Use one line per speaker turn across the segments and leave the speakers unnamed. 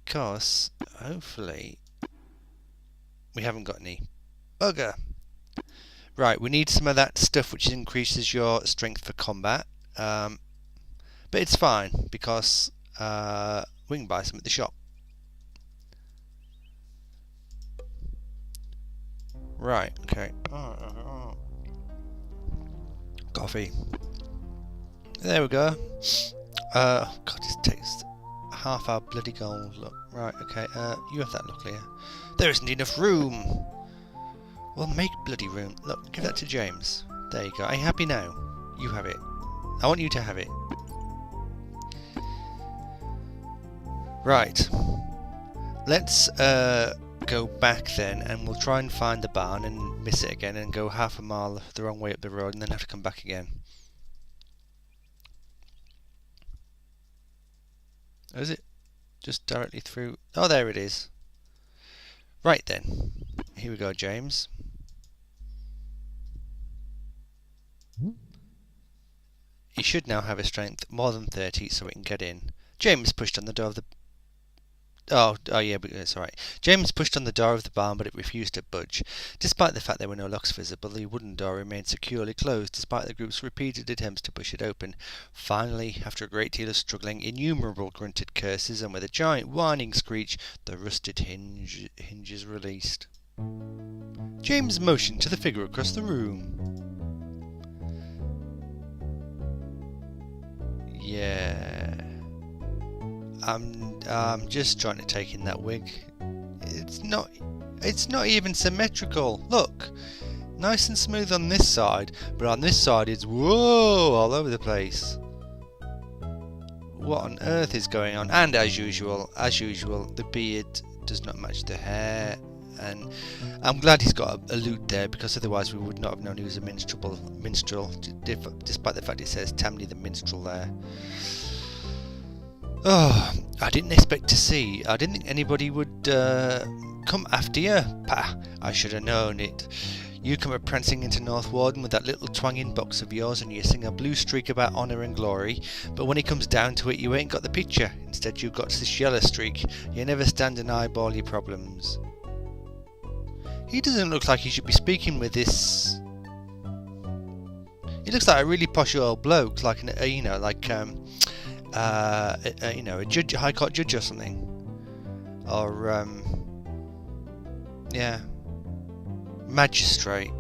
because hopefully we haven't got any. Bugger! Right, we need some of that stuff which increases your strength for combat. But it's fine because we can buy some at the shop. Right, okay. Coffee. There we go. God, this takes half our bloody gold. Look, right, okay. You have that, luckily. There isn't enough room. Well, make bloody room. Look, give that to James. There you go. Are you happy now? You have it. I want you to have it. Right. Let's go back then, and we'll try and find the barn and miss it again and go half a mile the wrong way up the road and then have to come back again. Oh, is it just directly through? Oh, there it is. Right then. Here we go, James. He should now have a strength more than 30 so we can get in. James pushed on the door of the... Oh yeah, but it's alright. James pushed on the door of the barn, but it refused to budge. Despite the fact there were no locks visible, the wooden door remained securely closed, despite the group's repeated attempts to push it open. Finally, after a great deal of struggling, innumerable grunted curses, and with a giant whining screech, the rusted hinges released. James motioned to the figure across the room. Yeah... I'm just trying to take in that wig. It's not even symmetrical. Look, nice and smooth on this side, but on this side it's whoa all over the place. What on earth is going on? And as usual, the beard does not match the hair. And I'm glad he's got a lute there, because otherwise we would not have known he was a minstrel, despite the fact it says Tamny the minstrel there. Oh, I didn't expect to see. I didn't think anybody would come after you. Pah, I should have known it. You come prancing into North Warden with that little twanging box of yours, and you sing a blue streak about honour and glory, but when it comes down to it, you ain't got the picture. Instead, you've got this yellow streak. You never stand and eyeball your problems. He doesn't look like he should be speaking with this... He looks like a really posh old bloke, like a judge, a high court judge or something, or yeah, magistrate.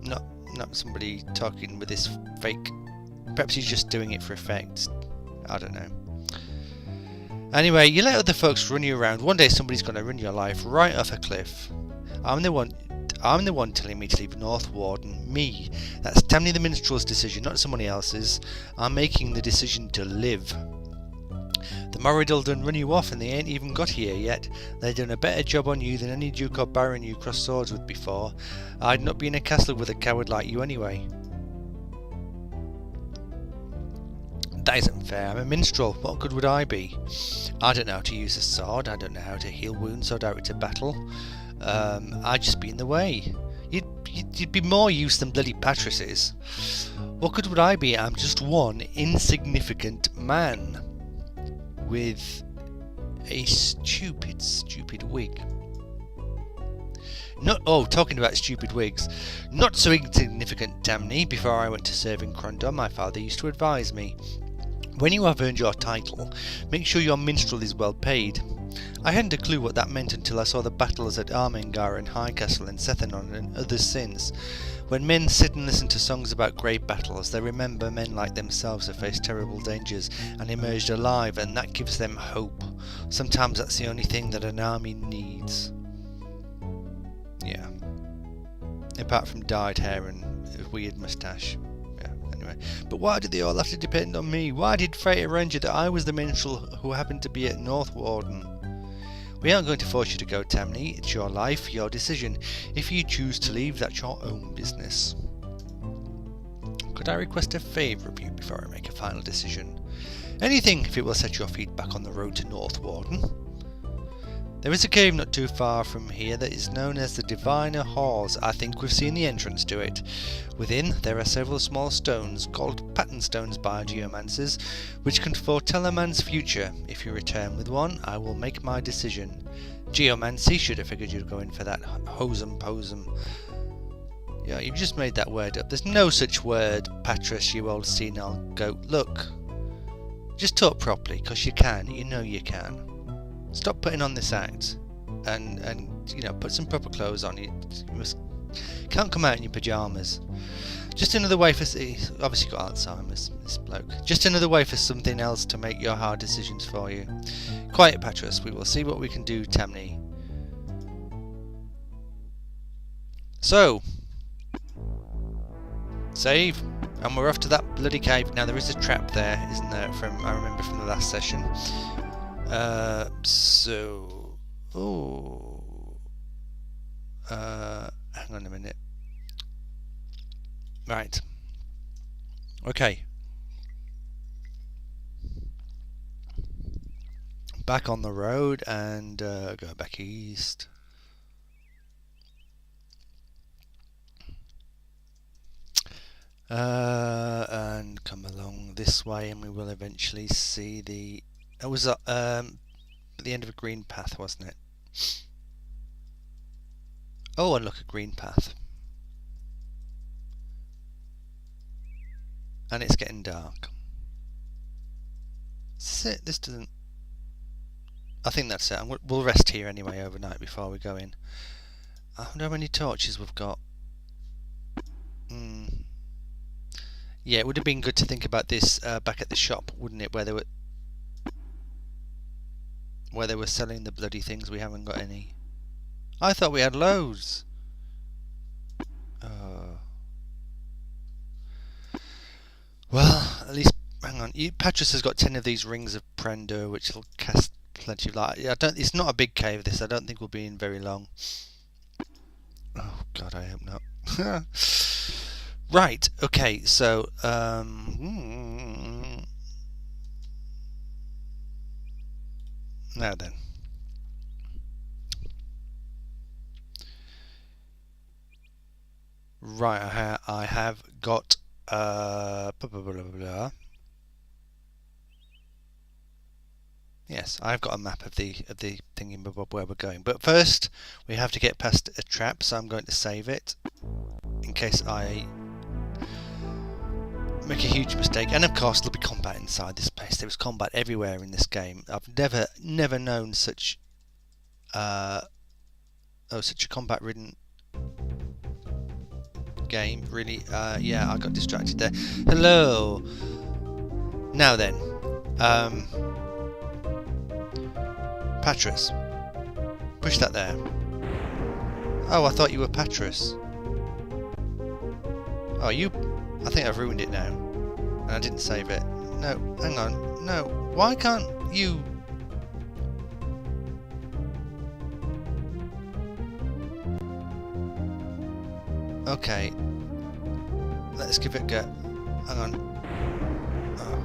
Not somebody talking with this fake. Perhaps he's just doing it for effect. I don't know. Anyway, you let other folks run you around. One day somebody's going to run your life right off a cliff. I'm the one telling me to leave North Warden. Me. That's Tamny the Minstrel's decision, not somebody else's. I'm making the decision to live. The Morriddle done run you off, and they ain't even got here yet. They done a better job on you than any Duke or Baron you crossed swords with before. I'd not be in a castle with a coward like you anyway. That isn't fair. I'm a minstrel. What good would I be? I don't know how to use a sword. I don't know how to heal wounds or direct a battle. I'd just be in the way. You'd be more use than bloody Patris is. What good would I be? I'm just one insignificant man with a stupid wig. Talking about stupid wigs. Not so insignificant, Tamny. Before I went to serve in Krondor, my father used to advise me. When you have earned your title, make sure your minstrel is well paid. I hadn't a clue what that meant until I saw the battles at Armengar and Highcastle and Sethenon and others since. When men sit and listen to songs about great battles, they remember men like themselves have faced terrible dangers and emerged alive, and that gives them hope. Sometimes that's the only thing that an army needs. Yeah. Apart from dyed hair and a weird moustache. Yeah, anyway. But why did they all have to depend on me? Why did fate arrange it that I was the minstrel who happened to be at North Warden? We aren't going to force you to go, Tamny. It's your life, your decision. If you choose to leave, that's your own business. Could I request a favour of you before I make a final decision? Anything, if it will set your feet back on the road to North Warden. There is a cave not too far from here that is known as the Diviner Halls. I think we've seen the entrance to it. Within, there are several small stones, called pattern stones by geomancers, which can foretell a man's future. If you return with one, I will make my decision. Geomancy, should have figured you'd go in for that hosum posum. Yeah, you've just made that word up. There's no such word, Patras, you old senile goat. Look, just talk properly, because you can. You know you can. Stop putting on this act, and you know, put some proper clothes on. You can't come out in your pyjamas. Just another way for... He's obviously got Alzheimer's, this bloke. Just another way for something else to make your hard decisions for you. Quiet, Patras. We will see what we can do, Tamni. So, save, and we're off to that bloody cave. Now there is a trap there, isn't there? I remember from the last session. Hang on a minute. Right. Okay. Back on the road and go back east. And come along this way, and we will eventually see the... It was at the end of a green path, wasn't it? Oh, and look, a green path. And it's getting dark. Is this it? This doesn't... I think that's it. We'll rest here anyway overnight before we go in. I wonder how many torches we've got. Yeah, it would have been good to think about this back at the shop, wouldn't it? Where they were selling the bloody things. We haven't got any. I thought we had loads. Well, at least, hang on. Patras has got 10 of these rings of Krondor, which will cast plenty of light. It's not a big cave, this. I don't think we'll be in very long. Oh God, I hope not. Right. Okay. So, now then. Right, I have got blah, blah, blah, blah. Yes, I've got a map of the thingy where we're going. But first, we have to get past a trap, so I'm going to save it in case I make a huge mistake. And of course, there'll be combat inside this place. There is combat everywhere in this game. I've never known such such a combat-ridden game, really. Yeah, I got distracted there. Hello. Now then, Patras, push that there. Oh, I thought you were Patras. Oh, you... I think I've ruined it now, and I didn't save it. No, hang on. No, why can't you... Okay, let's give it a go. Hang on. Oh.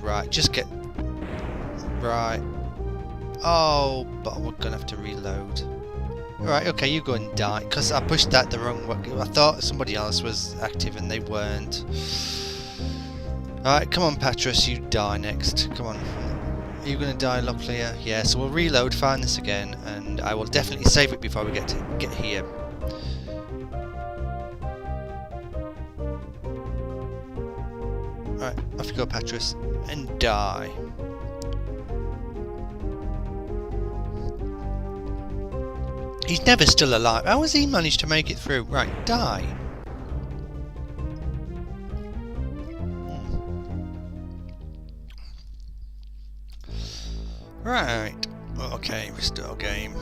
Right, just get... Right. Oh, but we're gonna have to reload. Right, okay, you go and die, because I pushed that the wrong way. I thought somebody else was active and they weren't. Alright, come on Patras, you die next. Come on. Are you gonna die, Locklear? Yeah, so we'll reload, find this again, and I will definitely save it before we get here. Alright, off you go Patras, and die. He's never still alive. How has he managed to make it through? Right, die. Right. Okay, restore game.